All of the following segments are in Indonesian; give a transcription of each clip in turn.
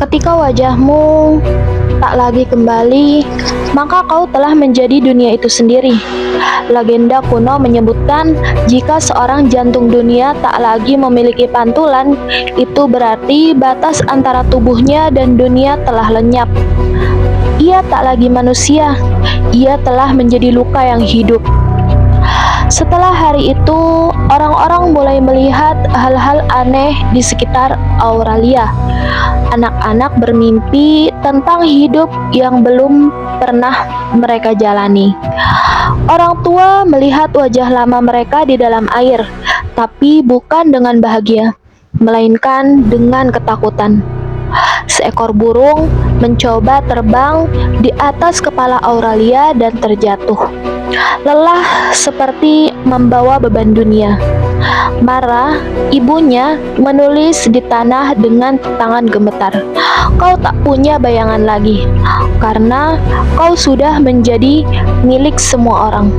Ketika wajahmu tak lagi kembali, maka kau telah menjadi dunia itu sendiri. Legenda kuno menyebutkan jika seorang jantung dunia tak lagi memiliki pantulan, itu berarti batas antara tubuhnya dan dunia telah lenyap. Ia tak lagi manusia, ia telah menjadi luka yang hidup. Setelah hari itu, orang-orang mulai melihat hal-hal aneh di sekitar Auralia. Anak-anak bermimpi tentang hidup yang belum pernah mereka jalani. Orang tua melihat wajah lama mereka di dalam air, tapi bukan dengan bahagia, melainkan dengan ketakutan. Seekor burung mencoba terbang di atas kepala Auralia dan terjatuh. Lelah seperti membawa beban dunia. Marah, ibunya menulis di tanah dengan tangan gemetar. Kau tak punya bayangan lagi, karena kau sudah menjadi milik semua orang.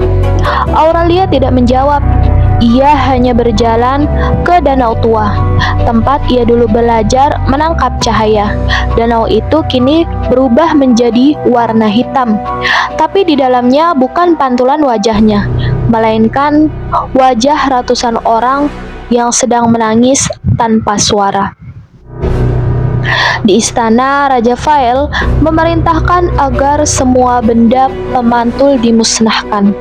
Auralia tidak menjawab. Ia hanya berjalan ke danau tua, tempat ia dulu belajar menangkap cahaya. Danau itu kini berubah menjadi warna hitam, tapi di dalamnya bukan pantulan wajahnya, melainkan wajah ratusan orang yang sedang menangis tanpa suara. Di istana, Raja Fael memerintahkan agar semua benda pemantul dimusnahkan.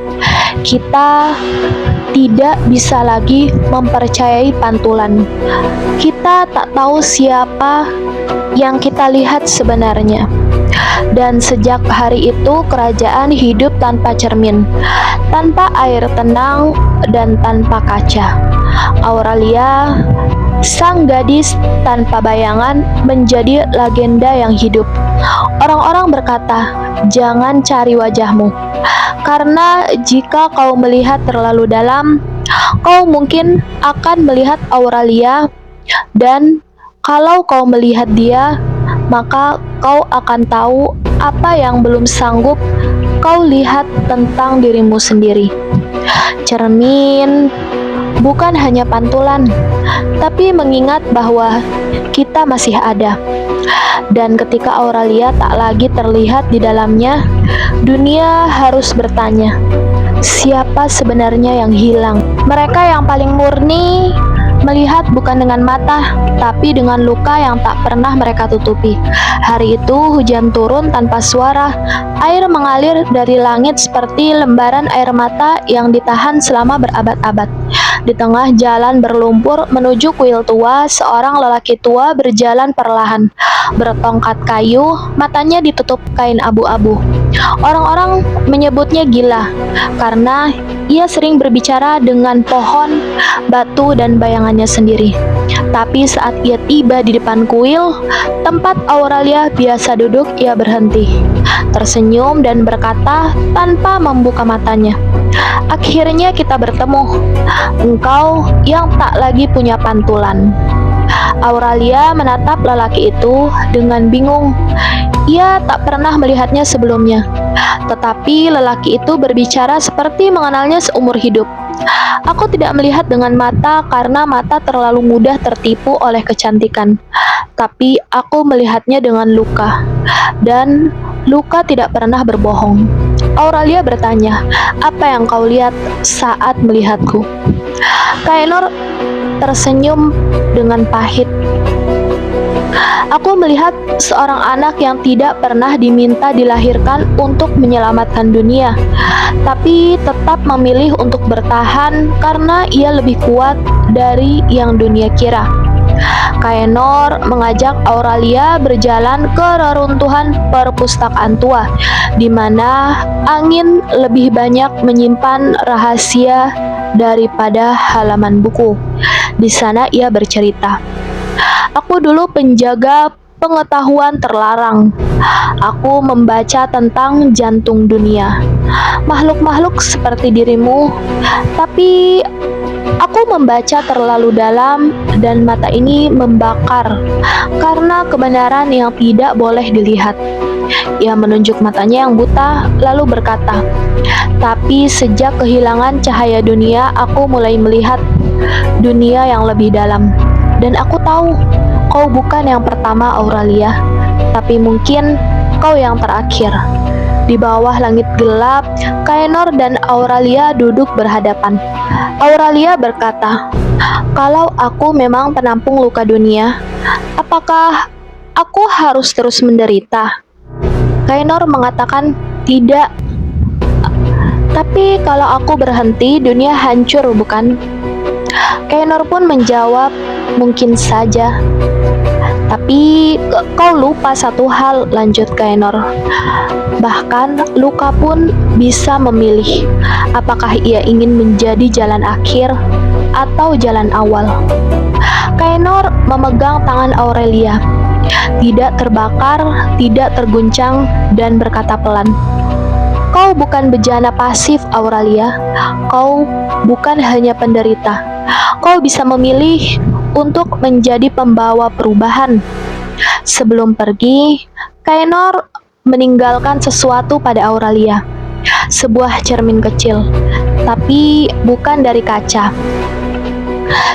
Kita tidak bisa lagi mempercayai pantulan. Kita tak tahu siapa yang kita lihat sebenarnya. Dan sejak hari itu kerajaan hidup tanpa cermin, tanpa air tenang, dan tanpa kaca. Auralia, sang gadis tanpa bayangan, menjadi legenda yang hidup. Orang-orang berkata, "Jangan cari wajahmu, karena jika kau melihat terlalu dalam, kau mungkin akan melihat Auralia, dan kalau kau melihat dia, maka kau akan tahu apa yang belum sanggup kau lihat tentang dirimu sendiri." Cermin bukan hanya pantulan, tapi mengingat bahwa kita masih ada. Dan ketika Auralia tak lagi terlihat di dalamnya, dunia harus bertanya, siapa sebenarnya yang hilang? Mereka yang paling murni melihat bukan dengan mata, tapi dengan luka yang tak pernah mereka tutupi. Hari itu hujan turun tanpa suara, air mengalir dari langit seperti lembaran air mata yang ditahan selama berabad-abad. Di tengah jalan berlumpur menuju kuil tua, seorang lelaki tua berjalan perlahan, bertongkat kayu, matanya ditutup kain abu-abu. Orang-orang menyebutnya gila, karena ia sering berbicara dengan pohon, batu, dan bayangannya sendiri. Tapi saat ia tiba di depan kuil, tempat Auralia biasa duduk, ia berhenti, tersenyum dan berkata tanpa membuka matanya, "Akhirnya kita bertemu, engkau yang tak lagi punya pantulan." Auralia menatap lelaki itu dengan bingung. Ia tak pernah melihatnya sebelumnya, tetapi lelaki itu berbicara seperti mengenalnya seumur hidup. "Aku tidak melihat dengan mata karena mata terlalu mudah tertipu oleh kecantikan, tapi aku melihatnya dengan luka, dan luka tidak pernah berbohong." Auralia bertanya, "Apa yang kau lihat saat melihatku?" Kaenor tersenyum dengan pahit. "Aku melihat seorang anak yang tidak pernah diminta dilahirkan untuk menyelamatkan dunia, tapi tetap memilih untuk bertahan karena ia lebih kuat dari yang dunia kira." Kaenor mengajak Auralia berjalan ke reruntuhan perpustakaan tua, di mana angin lebih banyak menyimpan rahasia daripada halaman buku. Di sana ia bercerita, "Aku dulu penjaga pengetahuan terlarang. Aku membaca tentang jantung dunia, makhluk-makhluk seperti dirimu, tapi aku membaca terlalu dalam dan mata ini membakar karena kebenaran yang tidak boleh dilihat." Ia menunjuk matanya yang buta, lalu berkata, "Tapi sejak kehilangan cahaya dunia, aku mulai melihat dunia yang lebih dalam. Dan aku tahu, Kau bukan yang pertama, Auralia, tapi mungkin kau yang terakhir. Di bawah langit gelap, Kaenor dan Auralia duduk berhadapan. Auralia berkata, "Kalau aku memang penampung luka dunia, apakah aku harus terus menderita?" Kaenor mengatakan, "Tidak. Tapi kalau aku berhenti, dunia hancur, bukan?" Kaenor pun menjawab, "Mungkin saja. Tapi kau lupa satu hal," lanjut Kaenor. "Bahkan luka pun bisa memilih apakah ia ingin menjadi jalan akhir atau jalan awal." Kaenor memegang tangan Aurelia, tidak terbakar, tidak terguncang, dan berkata pelan, "Kau bukan bejana pasif, Auralia. Kau bukan hanya penderita. Kau bisa memilih untuk menjadi pembawa perubahan." Sebelum pergi, Kaenor meninggalkan sesuatu pada Auralia. Sebuah cermin kecil, tapi bukan dari kaca.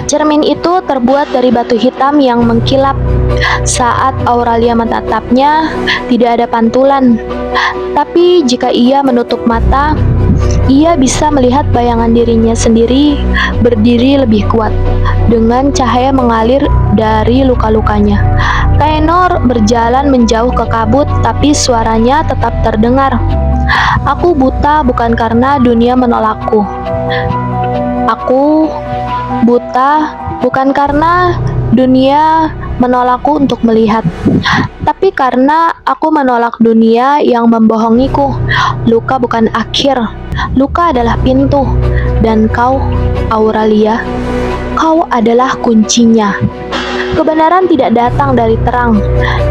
Cermin itu terbuat dari batu hitam yang mengkilap. Saat Auralia menatapnya, tidak ada pantulan. Tapi jika ia menutup mata, ia bisa melihat bayangan dirinya sendiri berdiri lebih kuat, dengan cahaya mengalir dari luka-lukanya. Kaenor berjalan menjauh ke kabut, tapi suaranya tetap terdengar. "Aku buta bukan karena dunia menolakku. Aku buta bukan karena dunia menolakku untuk melihat, tapi karena aku menolak dunia yang membohongiku. Luka bukan akhir, luka adalah pintu. Dan kau, Auralia, kau adalah kuncinya." Kebenaran tidak datang dari terang,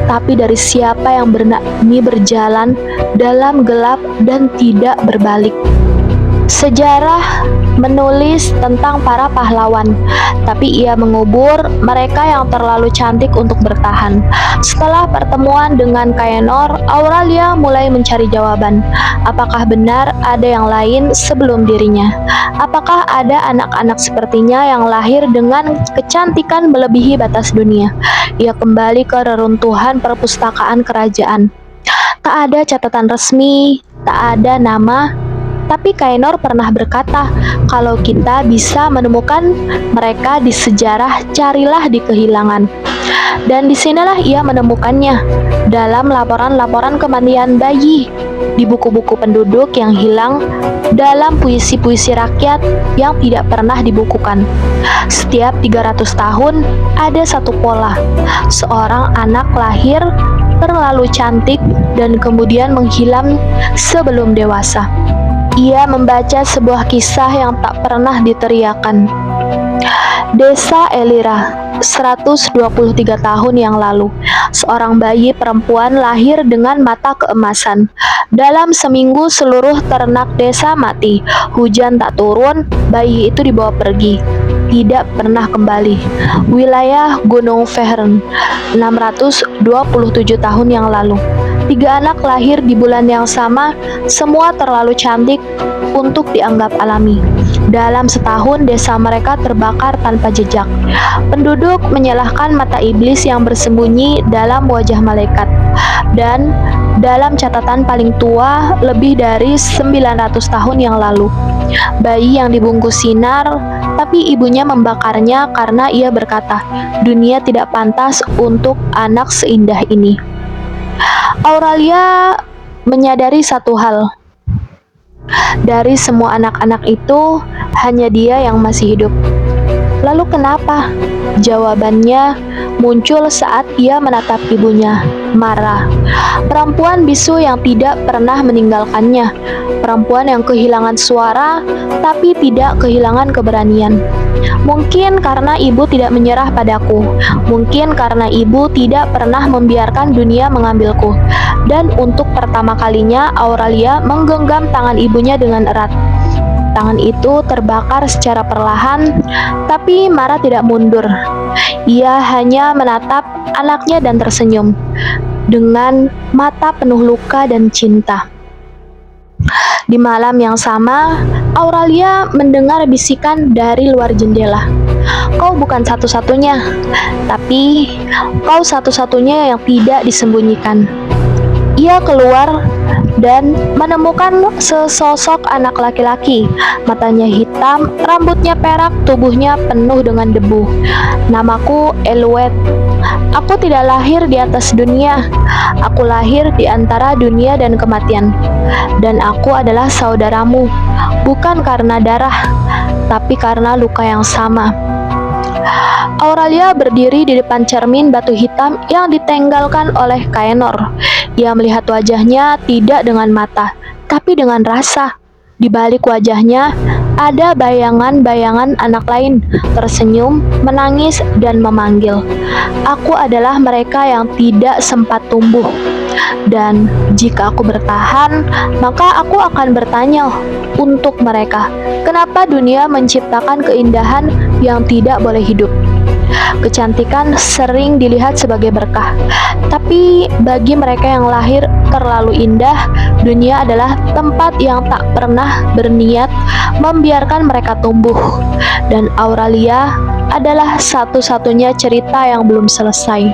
tapi dari siapa yang berani berjalan dalam gelap dan tidak berbalik. Sejarah menulis tentang para pahlawan, tapi ia mengubur mereka yang terlalu cantik untuk bertahan. Setelah pertemuan dengan Kaenor, Auralia mulai mencari jawaban. Apakah benar ada yang lain sebelum dirinya? Apakah ada anak-anak sepertinya yang lahir dengan kecantikan melebihi batas dunia? Ia kembali ke reruntuhan perpustakaan kerajaan. Tak ada catatan resmi, tak ada nama, tapi Kaenor pernah berkata, "Kalau kita bisa menemukan mereka di sejarah, carilah di kehilangan." Dan disinilah ia menemukannya, dalam laporan-laporan kematian bayi, di buku-buku penduduk yang hilang, dalam puisi-puisi rakyat yang tidak pernah dibukukan. Setiap 300 tahun, ada satu pola. Seorang anak lahir terlalu cantik dan kemudian menghilang sebelum dewasa. Ia membaca sebuah kisah yang tak pernah diteriakan. Desa Elira, 123 tahun yang lalu, seorang bayi perempuan lahir dengan mata keemasan. Dalam seminggu seluruh ternak desa mati. Hujan tak turun, bayi itu dibawa pergi, tidak pernah kembali. Wilayah Gunung Fehern, 627 tahun yang lalu. 3 anak lahir di bulan yang sama, semua terlalu cantik untuk dianggap alami. Dalam setahun, desa mereka terbakar tanpa jejak. Penduduk menyalahkan mata iblis yang bersembunyi dalam wajah malaikat. Dan dalam catatan paling tua, lebih dari 900 tahun yang lalu, bayi yang dibungkus sinar, tapi ibunya membakarnya karena ia berkata, "Dunia tidak pantas untuk anak seindah ini." Auralia menyadari satu hal. Dari semua anak-anak itu, hanya dia yang masih hidup. Lalu kenapa? Jawabannya muncul saat ia menatap ibunya, Mara. Perempuan bisu yang tidak pernah meninggalkannya. Perempuan yang kehilangan suara, tapi tidak kehilangan keberanian. Mungkin karena ibu tidak menyerah padaku. Mungkin karena ibu tidak pernah membiarkan dunia mengambilku. Dan untuk pertama kalinya, Auralia menggenggam tangan ibunya dengan erat. Tangan itu terbakar secara perlahan, tapi Mara tidak mundur. Ia hanya menatap anaknya dan tersenyum dengan mata penuh luka dan cinta. Di malam yang sama, Auralia mendengar bisikan dari luar jendela. kau bukan satu-satunya, tapi kau satu-satunya yang tidak disembunyikan. Ia keluar dan menemukan sesosok anak laki-laki. Matanya hitam, rambutnya perak, tubuhnya penuh dengan debu. Namaku Eluet. Aku tidak lahir di atas dunia. Aku lahir di antara dunia dan kematian. Dan aku adalah saudaramu, bukan karena darah, tapi karena luka yang sama. Auralia berdiri di depan cermin batu hitam yang ditenggalkan oleh Kaenor. Ia melihat wajahnya tidak dengan mata, tapi dengan rasa. Di balik wajahnya ada bayangan-bayangan anak lain, tersenyum, menangis, dan memanggil. Aku adalah mereka yang tidak sempat tumbuh. Dan jika aku bertahan, maka aku akan bertanya untuk mereka, kenapa dunia menciptakan keindahan yang tidak boleh hidup? Kecantikan sering dilihat sebagai berkah, tapi bagi mereka yang lahir terlalu indah, dunia adalah tempat yang tak pernah berniat membiarkan mereka tumbuh. Dan Auralia adalah satu-satunya cerita yang belum selesai.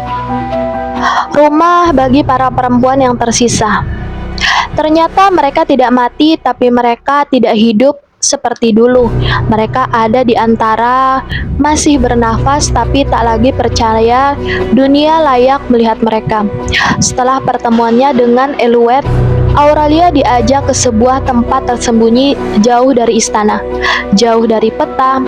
Rumah bagi para perempuan yang tersisa. Ternyata mereka tidak mati, tapi mereka tidak hidup seperti dulu. Mereka ada di antara, masih bernafas tapi tak lagi percaya dunia layak melihat mereka. Setelah pertemuannya dengan Eluet, Auralia diajak ke sebuah tempat tersembunyi jauh dari istana, jauh dari peta.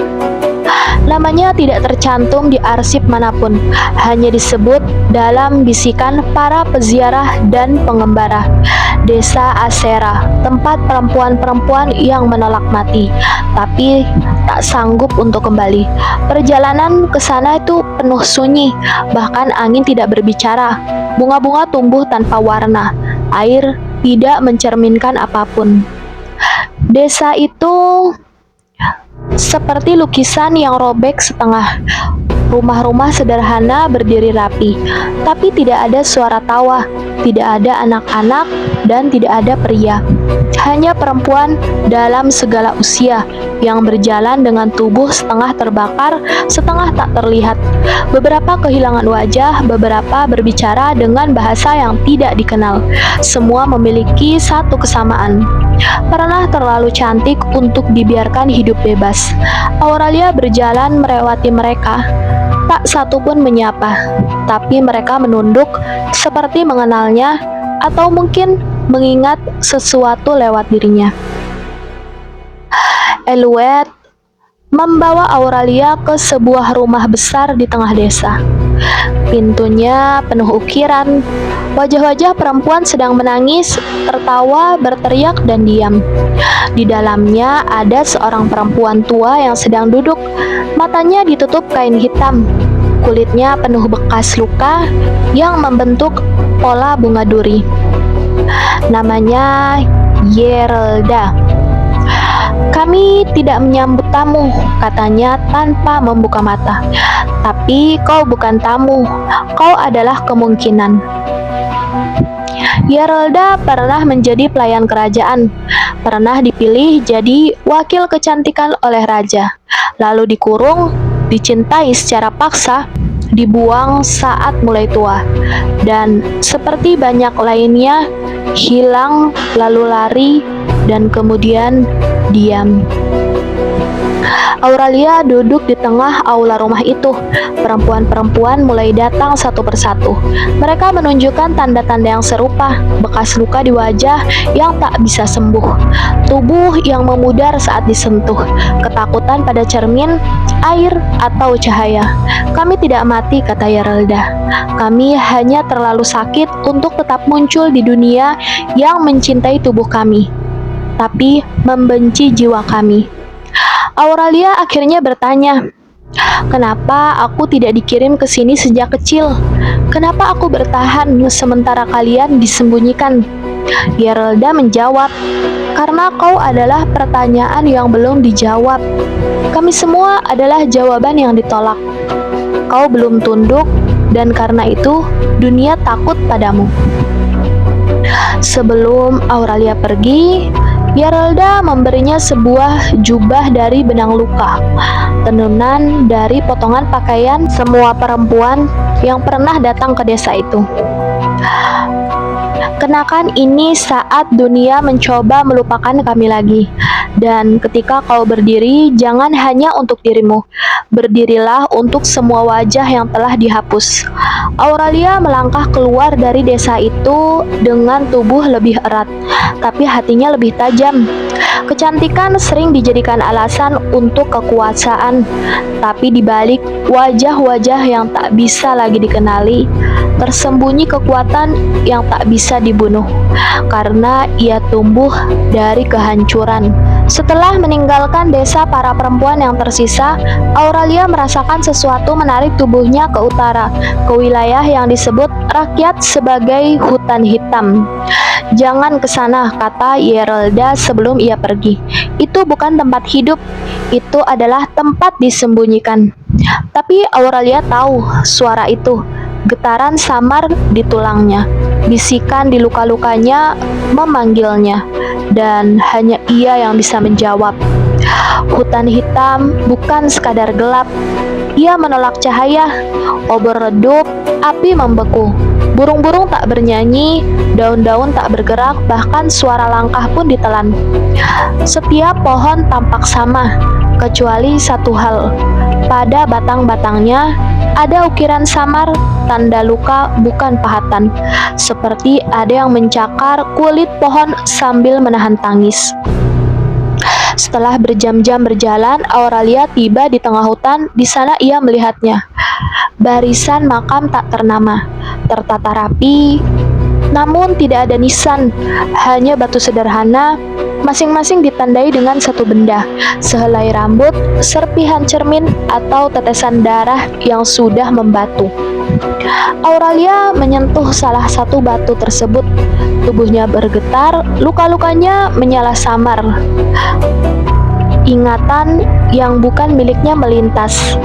Namanya tidak tercantum di arsip manapun, hanya disebut dalam bisikan para peziarah dan pengembara. Desa Asera, tempat perempuan-perempuan yang menolak mati, tapi tak sanggup untuk kembali. Perjalanan ke sana itu penuh sunyi, bahkan angin tidak berbicara. Bunga-bunga tumbuh tanpa warna, air tidak mencerminkan apapun. Desa itu seperti lukisan yang robek setengah. Rumah-rumah sederhana berdiri rapi, tapi tidak ada suara tawa, tidak ada anak-anak, dan tidak ada pria. Hanya perempuan dalam segala usia yang berjalan dengan tubuh setengah terbakar, setengah tak terlihat. Beberapa kehilangan wajah, beberapa berbicara dengan bahasa yang tidak dikenal. Semua memiliki satu kesamaan: pernah terlalu cantik untuk dibiarkan hidup bebas. Auralia berjalan melewati mereka. Tak satu pun menyapa, tapi mereka menunduk seperti mengenalnya atau mungkin mengingat sesuatu lewat dirinya. Eluet membawa Auralia ke sebuah rumah besar di tengah desa. Pintunya penuh ukiran. Wajah-wajah perempuan sedang menangis, tertawa, berteriak, dan diam. Di dalamnya ada seorang perempuan tua yang sedang duduk. Matanya ditutup kain hitam. Kulitnya penuh bekas luka yang membentuk pola bunga duri. Namanya Yerelda. Kami tidak menyambut tamu, katanya tanpa membuka mata. Tapi kau bukan tamu, kau adalah kemungkinan. Yerelda pernah menjadi pelayan kerajaan, pernah dipilih jadi wakil kecantikan oleh raja, lalu dikurung, dicintai secara paksa, dibuang saat mulai tua, dan seperti banyak lainnya, hilang lalu lari, dan kemudian diam. Auralia duduk di tengah aula rumah itu. Perempuan-perempuan mulai datang satu persatu. Mereka menunjukkan tanda-tanda yang serupa, bekas luka di wajah yang tak bisa sembuh, tubuh yang memudar saat disentuh, ketakutan pada cermin, air, atau cahaya. Kami tidak mati, kata Yerelda. Kami hanya terlalu sakit untuk tetap muncul di dunia yang mencintai tubuh kami, tapi membenci jiwa kami. Auralia akhirnya bertanya, kenapa aku tidak dikirim ke sini sejak kecil? Kenapa aku bertahan sementara kalian disembunyikan? Yerelda menjawab, karena kau adalah pertanyaan yang belum dijawab. Kami semua adalah jawaban yang ditolak. Kau belum tunduk, dan karena itu dunia takut padamu. Sebelum Auralia pergi, Geralda memberinya sebuah jubah dari benang luka, tenunan dari potongan pakaian semua perempuan yang pernah datang ke desa itu. Kenakan ini saat dunia mencoba melupakan kami lagi. Dan ketika kau berdiri, jangan hanya untuk dirimu. Berdirilah untuk semua wajah yang telah dihapus. Auralia melangkah keluar dari desa itu dengan tubuh lebih erat, tapi hatinya lebih tajam. Kecantikan sering dijadikan alasan untuk kekuasaan, tapi di balik wajah-wajah yang tak bisa lagi dikenali, tersembunyi kekuatan yang tak bisa dibunuh, karena ia tumbuh dari kehancuran. Setelah meninggalkan desa para perempuan yang tersisa, Auralia merasakan sesuatu menarik tubuhnya ke utara, ke wilayah yang disebut rakyat sebagai hutan hitam. Jangan ke sana, kata Geralda sebelum ia pergi. Itu bukan tempat hidup, itu adalah tempat disembunyikan. Tapi Auralia tahu suara itu, getaran samar di tulangnya, bisikan di luka-lukanya memanggilnya, dan hanya ia yang bisa menjawab. Hutan hitam bukan sekadar gelap, ia menolak cahaya, obor redup, api membeku. Burung-burung tak bernyanyi, daun-daun tak bergerak, bahkan suara langkah pun ditelan. Setiap pohon tampak sama, kecuali satu hal. Pada batang-batangnya ada ukiran samar, tanda luka bukan pahatan, seperti ada yang mencakar kulit pohon sambil menahan tangis. Setelah berjam-jam berjalan, Auralia tiba di tengah hutan. Di sana ia melihatnya. Barisan makam tak ternama, tertata rapi, namun tidak ada nisan, hanya batu sederhana, masing-masing ditandai dengan satu benda, sehelai rambut, serpihan cermin, atau tetesan darah yang sudah membatu. Auralia menyentuh salah satu batu tersebut. Tubuhnya bergetar, luka-lukanya menyala samar. Ingatan yang bukan miliknya melintas.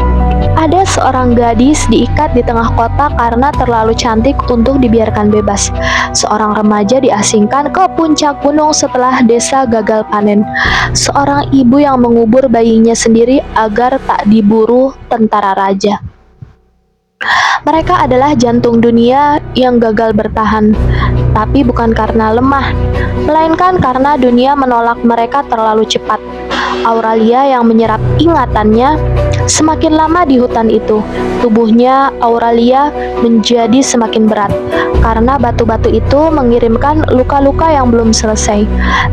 Ada seorang gadis diikat di tengah kota karena terlalu cantik untuk dibiarkan bebas. Seorang remaja diasingkan ke puncak gunung setelah desa gagal panen. Seorang ibu yang mengubur bayinya sendiri agar tak diburu tentara raja. Mereka adalah jantung dunia yang gagal bertahan, tapi bukan karena lemah, melainkan karena dunia menolak mereka terlalu cepat. Auralia yang menyerap ingatannya semakin lama di hutan itu. Tubuhnya Auralia menjadi semakin berat, karena batu-batu itu mengirimkan luka-luka yang belum selesai,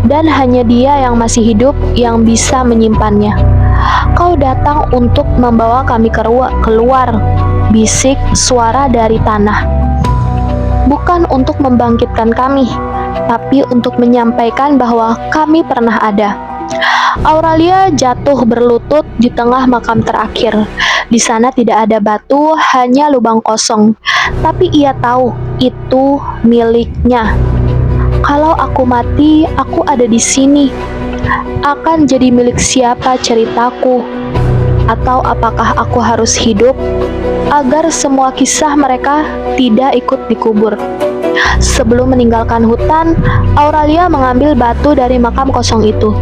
dan hanya dia yang masih hidup yang bisa menyimpannya. Kau datang untuk membawa kami keluar, bisik suara dari tanah. Bukan untuk membangkitkan kami, tapi untuk menyampaikan bahwa kami pernah ada. Auralia jatuh berlutut di tengah makam terakhir. Di sana tidak ada batu, hanya lubang kosong. Tapi ia tahu itu miliknya. Kalau aku mati, aku ada di sini. Akan jadi milik siapa ceritaku? Atau apakah aku harus hidup agar semua kisah mereka tidak ikut dikubur? Sebelum meninggalkan hutan, Auralia mengambil batu dari makam kosong itu.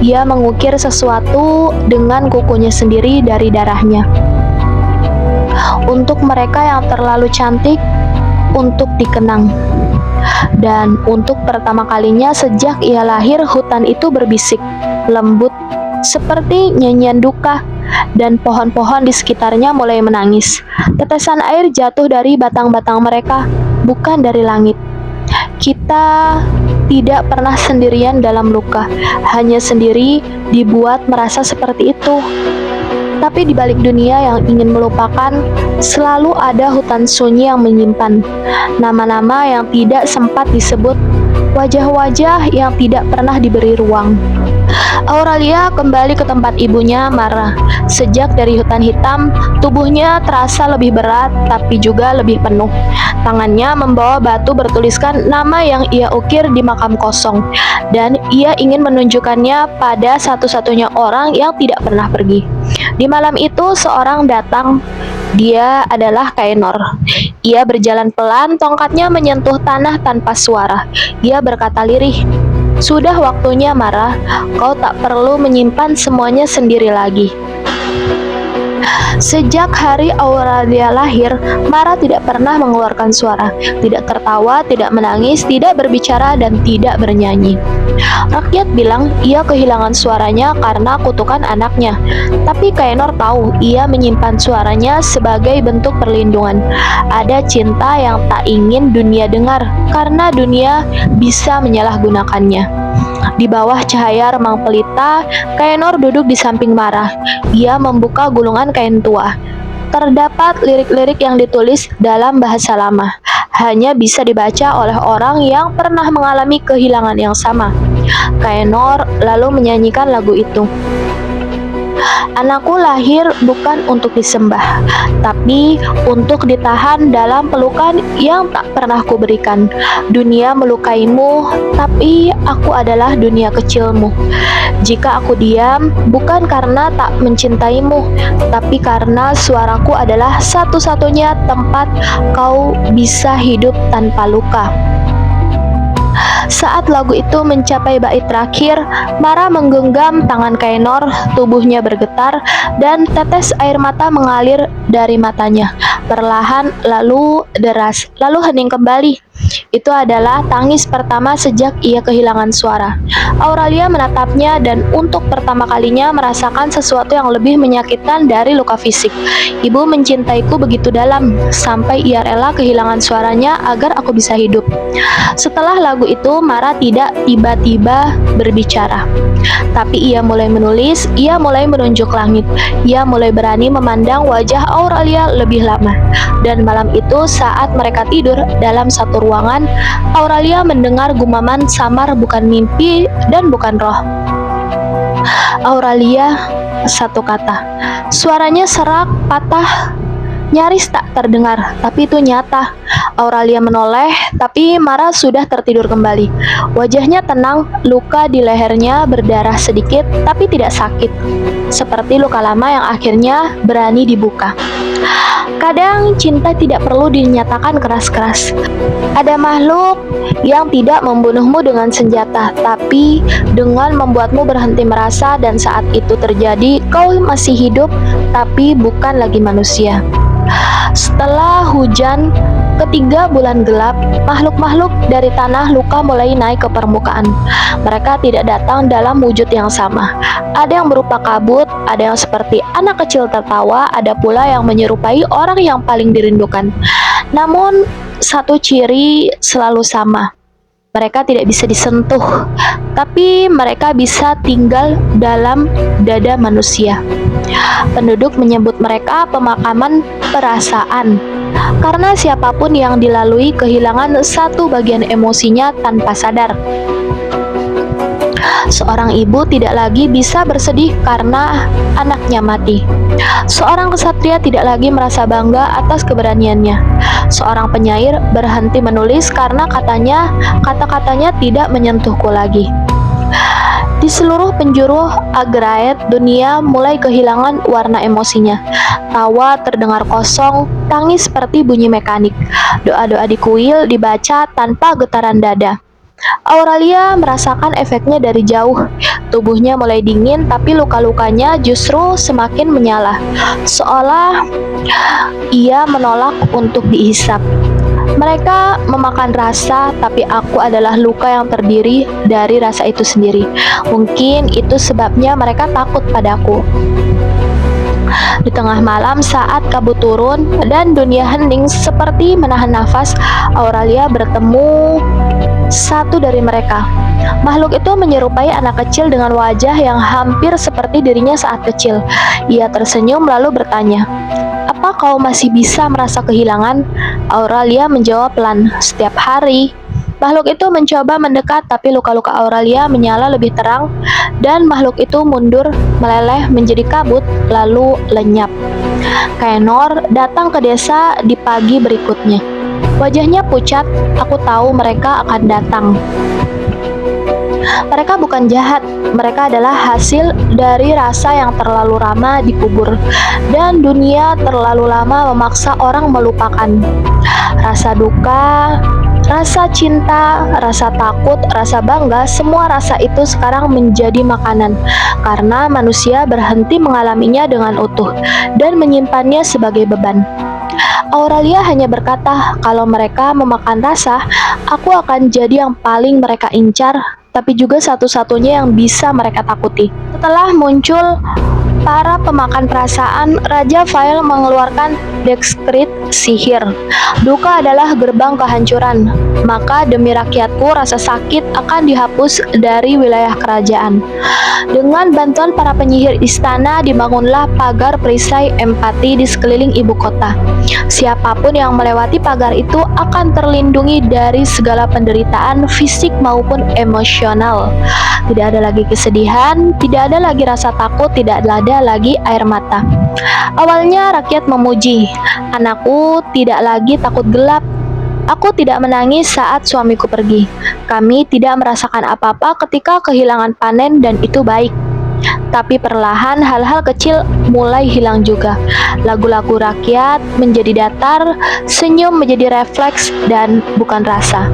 Ia mengukir sesuatu dengan kukunya sendiri dari darahnya. Untuk mereka yang terlalu cantik untuk dikenang. Dan untuk pertama kalinya sejak ia lahir, hutan itu berbisik, lembut, seperti nyanyian duka. Dan pohon-pohon di sekitarnya mulai menangis. Tetesan air jatuh dari batang-batang mereka, bukan dari langit. Kita tidak pernah sendirian dalam luka, hanya sendiri dibuat merasa seperti itu. Tapi di balik dunia yang ingin melupakan, selalu ada hutan sunyi yang menyimpan nama-nama yang tidak sempat disebut, wajah-wajah yang tidak pernah diberi ruang. Auralia kembali ke tempat ibunya marah. Sejak dari hutan hitam, tubuhnya terasa lebih berat tapi juga lebih penuh. Tangannya membawa batu bertuliskan nama yang ia ukir di makam kosong, dan ia ingin menunjukkannya pada satu-satunya orang yang tidak pernah pergi. Di malam itu seorang datang. Dia adalah Kaenor. Ia berjalan pelan, tongkatnya menyentuh tanah tanpa suara. Ia berkata lirih, Sudah waktunya marah, kau tak perlu menyimpan semuanya sendiri lagi. Sejak hari Auralia lahir, Mara tidak pernah mengeluarkan suara, tidak tertawa, tidak menangis, tidak berbicara, dan tidak bernyanyi. Rakyat bilang ia kehilangan suaranya karena kutukan anaknya, tapi Kaenor tahu ia menyimpan suaranya sebagai bentuk perlindungan. Ada cinta yang tak ingin dunia dengar, karena dunia bisa menyalahgunakannya. Di bawah cahaya remang pelita, Kaenor duduk di samping Mara. Ia membuka gulungan kain tua. Terdapat lirik-lirik yang ditulis dalam bahasa lama. Hanya bisa dibaca oleh orang yang pernah mengalami kehilangan yang sama. Kaenor lalu menyanyikan lagu itu. Anakku lahir bukan untuk disembah, tapi untuk ditahan dalam pelukan yang tak pernah kuberikan. Dunia melukaimu, tapi aku adalah dunia kecilmu. Jika aku diam, bukan karena tak mencintaimu, tapi karena suaraku adalah satu-satunya tempat kau bisa hidup tanpa luka. Saat lagu itu mencapai bait terakhir, Mara menggenggam tangan Kaenor, tubuhnya bergetar, dan tetes air mata mengalir dari matanya. Perlahan, lalu deras, lalu hening kembali. Itu adalah tangis pertama sejak ia kehilangan suara. Auralia menatapnya dan untuk pertama kalinya merasakan sesuatu yang lebih menyakitkan dari luka fisik. Ibu mencintaiku begitu dalam, sampai ia rela kehilangan suaranya agar aku bisa hidup. Setelah lagu itu, Mara tidak tiba-tiba berbicara. Tapi ia mulai menulis, ia mulai menunjuk langit, ia mulai berani memandang wajah Auralia lebih lama. Dan malam itu saat mereka tidur dalam satu ruangan, Auralia mendengar gumaman samar bukan mimpi dan bukan roh. Auralia, satu kata. Suaranya serak, patah, nyaris tak terdengar, tapi itu nyata. Auralia menoleh, tapi Mara sudah tertidur kembali. Wajahnya tenang, luka di lehernya berdarah sedikit, tapi tidak sakit. Seperti luka lama yang akhirnya berani dibuka. Kadang cinta tidak perlu dinyatakan keras-keras. Ada makhluk yang tidak membunuhmu dengan senjata, tapi dengan membuatmu berhenti merasa, dan saat itu terjadi, kau masih hidup, tapi bukan lagi manusia. Setelah hujan, ketiga bulan gelap, makhluk-makhluk dari tanah luka mulai naik ke permukaan. Mereka tidak datang dalam wujud yang sama. Ada yang berupa kabut, ada yang seperti anak kecil tertawa, ada pula yang menyerupai orang yang paling dirindukan. Namun, satu ciri selalu sama. Mereka tidak bisa disentuh, tapi mereka bisa tinggal dalam dada manusia. Penduduk menyebut mereka pemakaman perasaan, karena siapapun yang dilalui kehilangan satu bagian emosinya tanpa sadar. Seorang ibu tidak lagi bisa bersedih karena anaknya mati. Seorang kesatria tidak lagi merasa bangga atas keberaniannya. Seorang penyair berhenti menulis karena kata-katanya tidak menyentuhku lagi. Di seluruh penjuru Agraet, dunia mulai kehilangan warna emosinya. Tawa terdengar kosong, tangis seperti bunyi mekanik. Doa-doa di kuil dibaca tanpa getaran dada. Auralia merasakan efeknya dari jauh. Tubuhnya mulai dingin, tapi luka-lukanya justru semakin menyala, seolah ia menolak untuk dihisap. Mereka memakan rasa, tapi aku adalah luka yang terdiri dari rasa itu sendiri. Mungkin itu sebabnya mereka takut padaku. Di tengah malam saat kabut turun dan dunia hening seperti menahan nafas, Auralia bertemu satu dari mereka. Makhluk itu menyerupai anak kecil dengan wajah yang hampir seperti dirinya saat kecil. Ia tersenyum lalu bertanya, "Apa kau masih bisa merasa kehilangan?" Auralia menjawab pelan, "Setiap hari." Makhluk itu mencoba mendekat, tapi luka-luka Auralia menyala lebih terang, dan makhluk itu mundur, meleleh menjadi kabut, lalu lenyap. Kaenor datang ke desa di pagi berikutnya. Wajahnya pucat, aku tahu mereka akan datang. Mereka bukan jahat, mereka adalah hasil dari rasa yang terlalu lama dikubur, dan dunia terlalu lama memaksa orang melupakan. Rasa duka, Rasa cinta, rasa takut, rasa bangga, semua rasa itu sekarang menjadi makanan karena manusia berhenti mengalaminya dengan utuh dan menyimpannya sebagai beban. Aurelia hanya berkata, kalau mereka memakan rasa, aku akan jadi yang paling mereka incar, tapi juga satu-satunya yang bisa mereka takuti. Setelah muncul para pemakan perasaan, Raja Fail mengeluarkan Dexcrit sihir. Duka adalah gerbang kehancuran, maka demi rakyatku rasa sakit akan dihapus dari wilayah kerajaan. Dengan bantuan para penyihir istana dibangunlah pagar perisai empati di sekeliling ibu kota. Siapapun yang melewati pagar itu akan terlindungi dari segala penderitaan fisik maupun emosional. Tidak ada lagi kesedihan, tidak ada lagi rasa takut, tidak ada lagi air mata. Awalnya rakyat memuji, anakku tidak lagi takut gelap. Aku tidak menangis saat suamiku pergi. Kami tidak merasakan apa-apa ketika kehilangan panen dan itu baik. Tapi perlahan hal-hal kecil mulai hilang juga. Lagu-lagu rakyat menjadi datar, senyum menjadi refleks dan bukan rasa.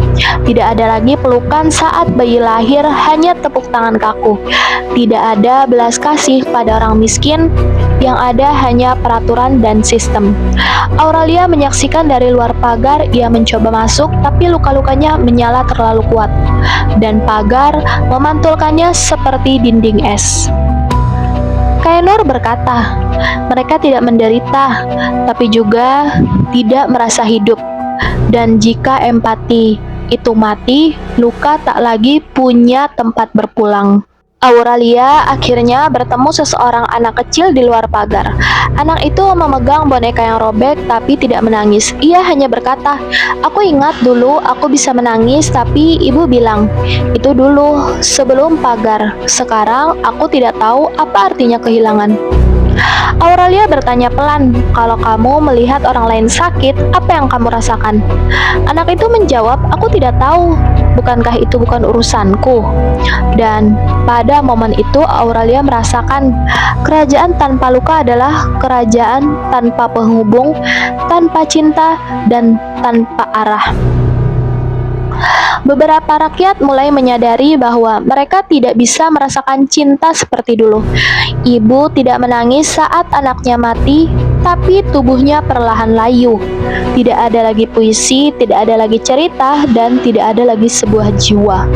Tidak ada lagi pelukan saat bayi lahir, hanya tepuk tangan kaku. Tidak ada belas kasih pada orang miskin, yang ada hanya peraturan dan sistem. Aurelia menyaksikan dari luar pagar, ia mencoba masuk tapi luka-lukanya menyala terlalu kuat. Dan pagar memantulkannya seperti dinding es. Kaenor berkata, mereka tidak menderita, tapi juga tidak merasa hidup. Dan jika empati itu mati, luka tak lagi punya tempat berpulang. Aurelia akhirnya bertemu seseorang anak kecil di luar pagar. Anak itu memegang boneka yang robek tapi tidak menangis. Ia hanya berkata, aku ingat dulu aku bisa menangis tapi ibu bilang, itu dulu sebelum pagar. Sekarang aku tidak tahu apa artinya kehilangan. Aurelia bertanya pelan, kalau kamu melihat orang lain sakit, apa yang kamu rasakan? Anak itu menjawab, aku tidak tahu. Bukankah itu bukan urusanku? Dan pada momen itu Aurelia merasakan kerajaan tanpa luka adalah kerajaan tanpa penghubung, tanpa cinta, dan tanpa arah. Beberapa rakyat mulai menyadari bahwa mereka tidak bisa merasakan cinta seperti dulu. Ibu tidak menangis saat anaknya mati, tapi tubuhnya perlahan layu. Tidak ada lagi puisi, tidak ada lagi cerita, dan tidak ada lagi sebuah jiwa.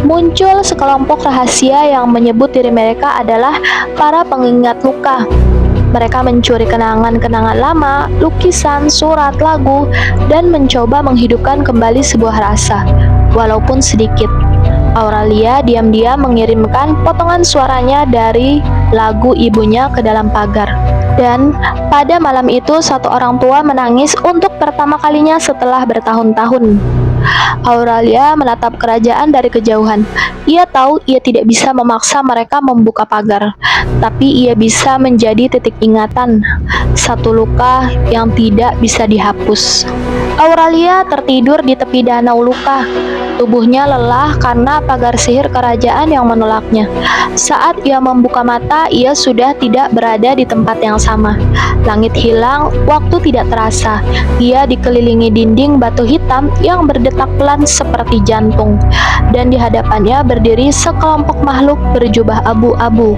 Muncul sekelompok rahasia yang menyebut diri mereka adalah para pengingat luka. Mereka mencuri kenangan-kenangan lama, lukisan, surat, lagu, dan mencoba menghidupkan kembali sebuah rasa, walaupun sedikit. Aurelia diam-diam mengirimkan potongan suaranya dari lagu ibunya ke dalam pagar. Dan pada malam itu satu orang tua menangis untuk pertama kalinya setelah bertahun-tahun. Aurelia menatap kerajaan dari kejauhan. Ia tahu ia tidak bisa memaksa mereka membuka pagar, tapi ia bisa menjadi titik ingatan, satu luka yang tidak bisa dihapus. Aurelia tertidur di tepi danau luka. Tubuhnya lelah karena pagar sihir kerajaan yang menolaknya. Saat ia membuka mata, ia sudah tidak berada di tempat yang sama. Langit hilang, waktu tidak terasa. Ia dikelilingi dinding batu hitam yang berdetak pelan seperti jantung. Dan di hadapannya berdiri sekelompok makhluk berjubah abu-abu.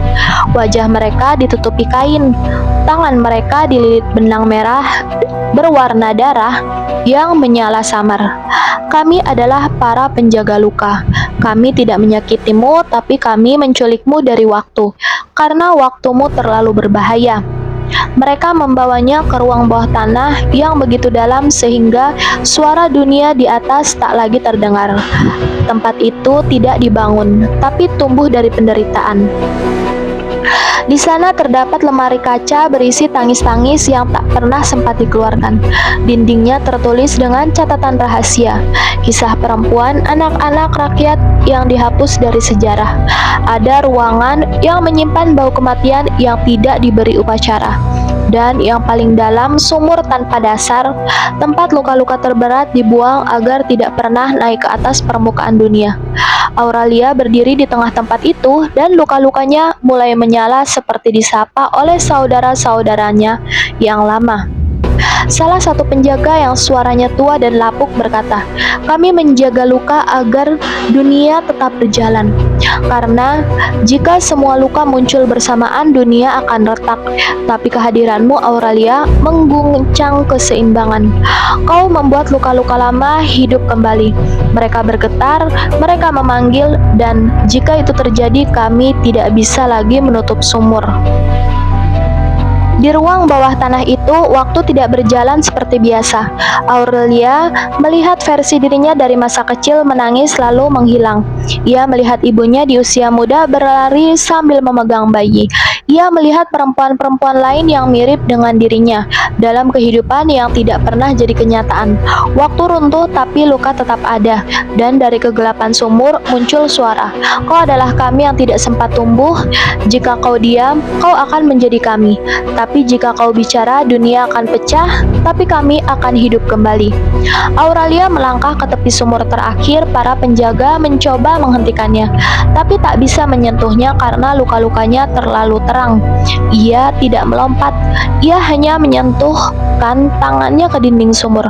Wajah mereka ditutupi kain. Tangan mereka dililit benang merah berwarna darah yang menyala samar. Kami adalah para penjaga luka. Kami tidak menyakitimu, tapi kami menculikmu dari waktu, karena waktumu terlalu berbahaya. Mereka membawanya ke ruang bawah tanah yang begitu dalam sehingga suara dunia di atas tak lagi terdengar. Tempat itu tidak dibangun, tapi tumbuh dari penderitaan. Di sana terdapat lemari kaca berisi tangis-tangis yang tak pernah sempat dikeluarkan. Dindingnya tertulis dengan catatan rahasia, kisah perempuan, anak-anak rakyat yang dihapus dari sejarah. Ada ruangan yang menyimpan bau kematian yang tidak diberi upacara. Dan yang paling dalam, sumur tanpa dasar, tempat luka-luka terberat dibuang agar tidak pernah naik ke atas permukaan dunia. Aurelia berdiri di tengah tempat itu dan luka-lukanya mulai menyala seperti disapa oleh saudara-saudaranya yang lama. Salah satu penjaga yang suaranya tua dan lapuk berkata, "Kami menjaga luka agar dunia tetap berjalan. Karena jika semua luka muncul bersamaan, dunia akan retak. Tapi kehadiranmu, Auralia, mengguncang keseimbangan. Kau membuat luka-luka lama hidup kembali. Mereka bergetar, mereka memanggil, dan jika itu terjadi, kami tidak bisa lagi menutup sumur." Di ruang bawah tanah itu, waktu tidak berjalan seperti biasa. Aurelia melihat versi dirinya dari masa kecil menangis lalu menghilang. Ia melihat ibunya di usia muda berlari sambil memegang bayi. Ia melihat perempuan-perempuan lain yang mirip dengan dirinya dalam kehidupan yang tidak pernah jadi kenyataan. Waktu runtuh tapi luka tetap ada, dan dari kegelapan sumur muncul suara. "Kau adalah kami yang tidak sempat tumbuh. Jika kau diam, kau akan menjadi kami. Tapi jika kau bicara, dunia akan pecah, tapi kami akan hidup kembali." Auralia melangkah ke tepi sumur terakhir. Para penjaga mencoba menghentikannya, tapi tak bisa menyentuhnya karena luka-lukanya terlalu terang. Ia tidak melompat, ia hanya menyentuhkan tangannya ke dinding sumur.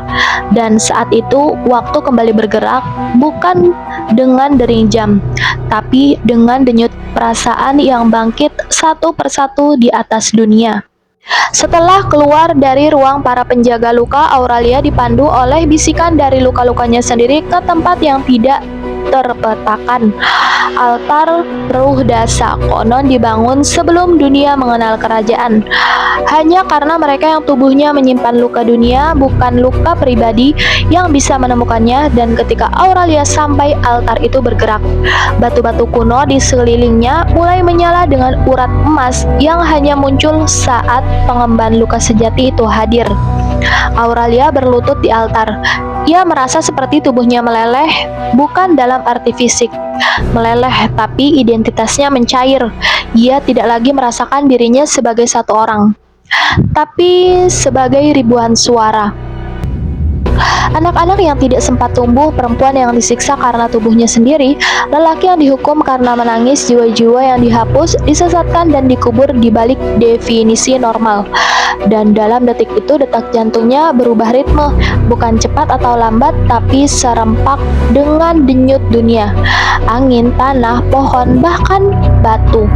Dan saat itu, waktu kembali bergerak, bukan dengan dering jam, tapi dengan denyut perasaan yang bangkit satu persatu di atas dunia. Setelah keluar dari ruang para penjaga luka, Auralia dipandu oleh bisikan dari luka-lukanya sendiri ke tempat yang tidak terpetakan. Altar Ruh Dasa konon dibangun sebelum dunia mengenal kerajaan. Hanya karena mereka yang tubuhnya menyimpan luka dunia, bukan luka pribadi, yang bisa menemukannya. Dan ketika Auralia sampai, altar itu bergerak. Batu-batu kuno di sekelilingnya mulai menyala dengan urat emas yang hanya muncul saat pengemban luka sejati itu hadir. Auralia berlutut di altar. Ia merasa seperti tubuhnya meleleh, bukan dalam arti fisik meleleh, tapi identitasnya mencair. Ia tidak lagi merasakan dirinya sebagai satu orang, tapi sebagai ribuan suara. Anak-anak yang tidak sempat tumbuh, perempuan yang disiksa karena tubuhnya sendiri, lelaki yang dihukum karena menangis, jiwa-jiwa yang dihapus, disesatkan dan dikubur di balik definisi normal. Dan dalam detik itu, detak jantungnya berubah ritme, bukan cepat atau lambat, tapi serempak dengan denyut dunia, angin, tanah, pohon, bahkan batu.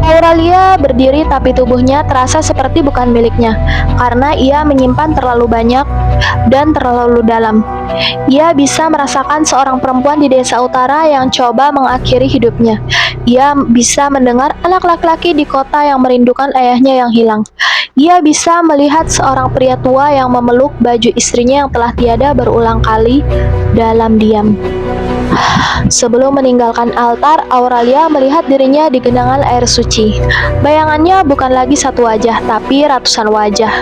Auralia berdiri, tapi tubuhnya terasa seperti bukan miliknya, karena ia menyimpan terlalu banyak dan terlalu dalam. Ia bisa merasakan seorang perempuan di desa utara yang coba mengakhiri hidupnya. Ia bisa mendengar anak laki-laki di kota yang merindukan ayahnya yang hilang. Ia bisa melihat seorang pria tua yang memeluk baju istrinya yang telah tiada berulang kali dalam diam. Sebelum meninggalkan altar, Auralia melihat dirinya di genangan air suci. Bayangannya bukan lagi satu wajah, tapi ratusan wajah.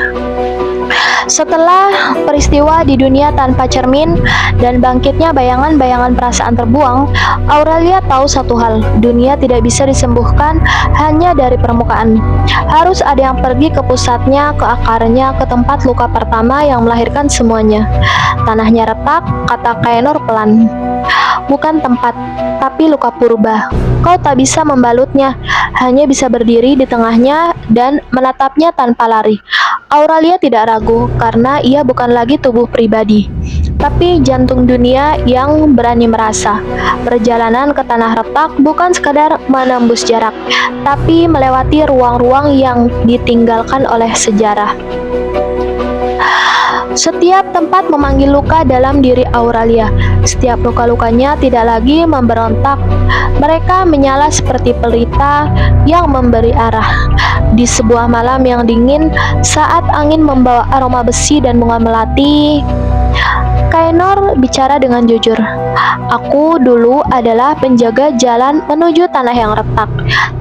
Setelah peristiwa di dunia tanpa cermin dan bangkitnya bayangan-bayangan perasaan terbuang, Auralia tahu satu hal: dunia tidak bisa disembuhkan hanya dari permukaan. Harus ada yang pergi ke pusatnya, ke akarnya, ke tempat luka pertama yang melahirkan semuanya. Tanahnya retak, kata Kaenor pelan. Bukan tempat, tapi luka purba. Kau tak bisa membalutnya, hanya bisa berdiri di tengahnya dan menatapnya tanpa lari. Auralia tidak ragu, karena ia bukan lagi tubuh pribadi, tapi jantung dunia yang berani merasa. Perjalanan ke tanah retak bukan sekadar menembus jarak, tapi melewati ruang-ruang yang ditinggalkan oleh sejarah. Setiap tempat memanggil luka dalam diri Auralia. Setiap luka-lukanya tidak lagi memberontak. Mereka menyala seperti pelita yang memberi arah. Di sebuah malam yang dingin, saat angin membawa aroma besi dan bunga melati, Kaenor bicara dengan jujur. Aku dulu adalah penjaga jalan menuju tanah yang retak,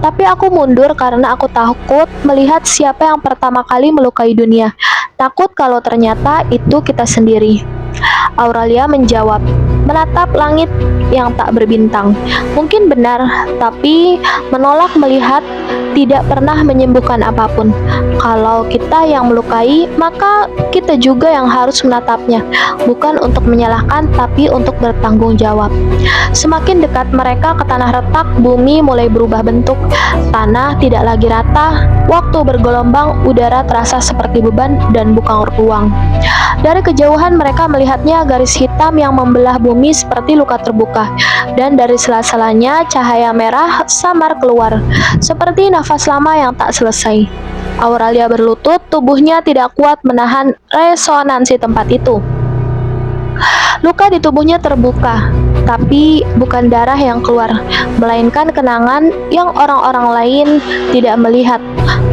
tapi aku mundur karena aku takut melihat siapa yang pertama kali melukai dunia. Takut kalau ternyata itu kita sendiri. Auralia menjawab, menatap langit yang tak berbintang. Mungkin benar, tapi menolak melihat tidak pernah menyembuhkan apapun. Kalau kita yang melukai, maka kita juga yang harus menatapnya, bukan untuk menyalahkan, tapi untuk bertanggung jawab. Semakin dekat mereka ke tanah retak, bumi mulai berubah bentuk. Tanah tidak lagi rata, waktu bergelombang, udara terasa seperti beban dan bukan ruang. Dari kejauhan mereka melihatnya garis hitam yang membelah bumi seperti luka terbuka, dan dari sela-selanya cahaya merah samar keluar, seperti nafas lama yang tak selesai. Auralia berlutut, tubuhnya tidak kuat menahan resonansi tempat itu. Luka di tubuhnya terbuka, tapi bukan darah yang keluar, melainkan kenangan yang orang-orang lain tidak melihat.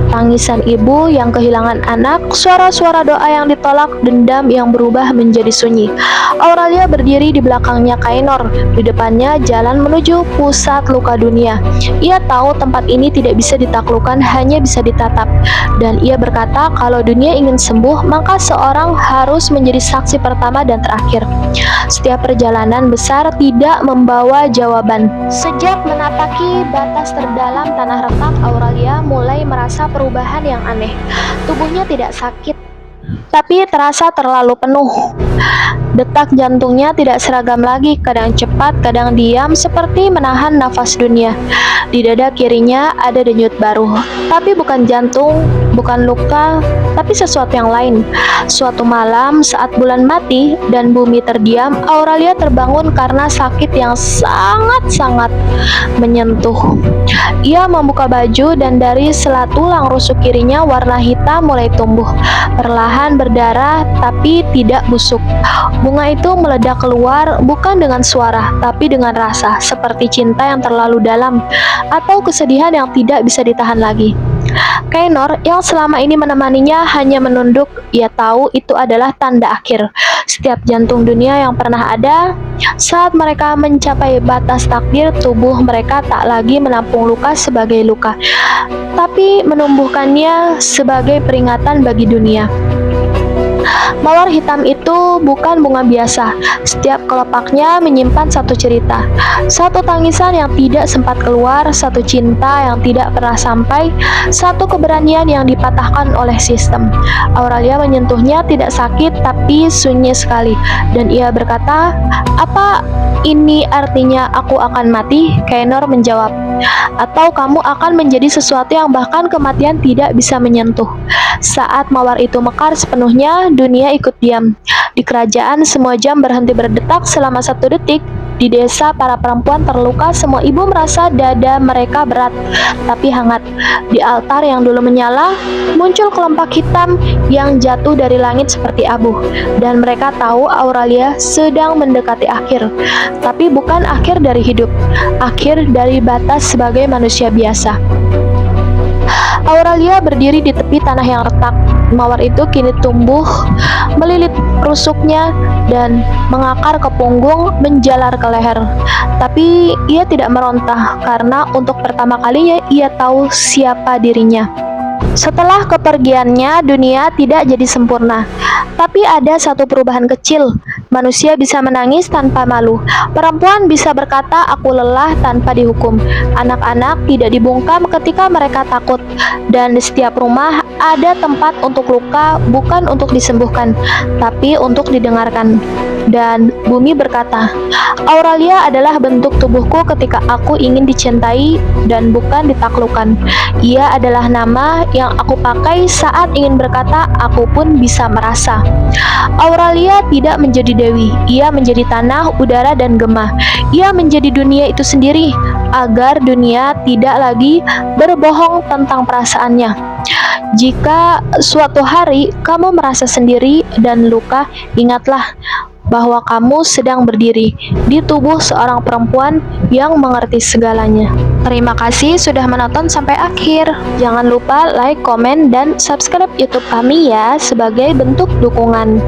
Tangisan ibu yang kehilangan anak, suara-suara doa yang ditolak, dendam yang berubah menjadi sunyi. Auralia berdiri di belakangnya Kainor, di depannya jalan menuju pusat luka dunia. Ia tahu tempat ini tidak bisa ditaklukkan, hanya bisa ditatap. Dan ia berkata kalau dunia ingin sembuh, maka seorang harus menjadi saksi pertama dan terakhir. Setiap perjalanan besar tidak membawa jawaban. Sejak menapaki batas terdalam tanah retak, Auralia mulai merasa perubahan yang aneh. Tubuhnya tidak sakit, tapi terasa terlalu penuh. Detak jantungnya tidak seragam lagi, kadang cepat, kadang diam, seperti menahan nafas dunia. Di dada kirinya ada denyut baru, tapi bukan jantung, bukan luka, tapi sesuatu yang lain. Suatu malam saat bulan mati dan bumi terdiam, Auralia terbangun karena sakit yang sangat-sangat menyentuh. Ia membuka baju dan dari sela tulang rusuk kirinya warna hitam mulai tumbuh, perlahan berdarah tapi tidak busuk. Bunga itu meledak keluar bukan dengan suara, tapi dengan rasa, seperti cinta yang terlalu dalam atau kesedihan yang tidak bisa ditahan lagi. Kainor yang selama ini menemaninya hanya menunduk. Ia tahu itu adalah tanda akhir setiap jantung dunia yang pernah ada. Saat mereka mencapai batas takdir, tubuh mereka tak lagi menampung luka sebagai luka, tapi menumbuhkannya sebagai peringatan bagi dunia. Mawar hitam itu bukan bunga biasa. Setiap kelepaknya menyimpan satu cerita, satu tangisan yang tidak sempat keluar, satu cinta yang tidak pernah sampai, satu keberanian yang dipatahkan oleh sistem. Auralia menyentuhnya, tidak sakit tapi sunyi sekali, dan ia berkata, "Apa ini artinya aku akan mati?" Kainor menjawab, "Atau kamu akan menjadi sesuatu yang bahkan kematian tidak bisa menyentuh." Saat mawar itu mekar sepenuhnya, dunia ikut diam. Di kerajaan semua jam berhenti berdetak selama 1 detik. Di desa para perempuan terluka, semua ibu merasa dada mereka berat tapi hangat. Di altar yang dulu menyala, muncul kelopak hitam yang jatuh dari langit seperti abu. Dan mereka tahu Auralia sedang mendekati akhir, tapi bukan akhir dari hidup, akhir dari batas sebagai manusia biasa. Auralia berdiri di tepi tanah yang retak. Mawar itu kini tumbuh, melilit rusuknya, dan mengakar ke punggung, menjalar ke leher. Tapi ia tidak meronta, karena untuk pertama kalinya ia tahu siapa dirinya. Setelah kepergiannya, dunia tidak jadi sempurna. Tapi ada satu perubahan kecil. Manusia bisa menangis tanpa malu. Perempuan bisa berkata, "Aku lelah," tanpa dihukum. Anak-anak tidak dibungkam ketika mereka takut. Dan di setiap rumah ada tempat untuk luka, bukan untuk disembuhkan, tapi untuk didengarkan. Dan bumi berkata, "Auralia adalah bentuk tubuhku ketika aku ingin dicintai dan bukan ditaklukkan. Ia adalah nama yang aku pakai saat ingin berkata, aku pun bisa merasa." Auralia tidak menjadi dewi, ia menjadi tanah, udara, dan gema. Ia menjadi dunia itu sendiri, agar dunia tidak lagi berbohong tentang perasaannya. Jika suatu hari kamu merasa sendiri dan luka, ingatlah bahwa kamu sedang berdiri di tubuh seorang perempuan yang mengerti segalanya. Terima kasih sudah menonton sampai akhir. Jangan lupa like, komen, dan subscribe YouTube kami ya sebagai bentuk dukungan.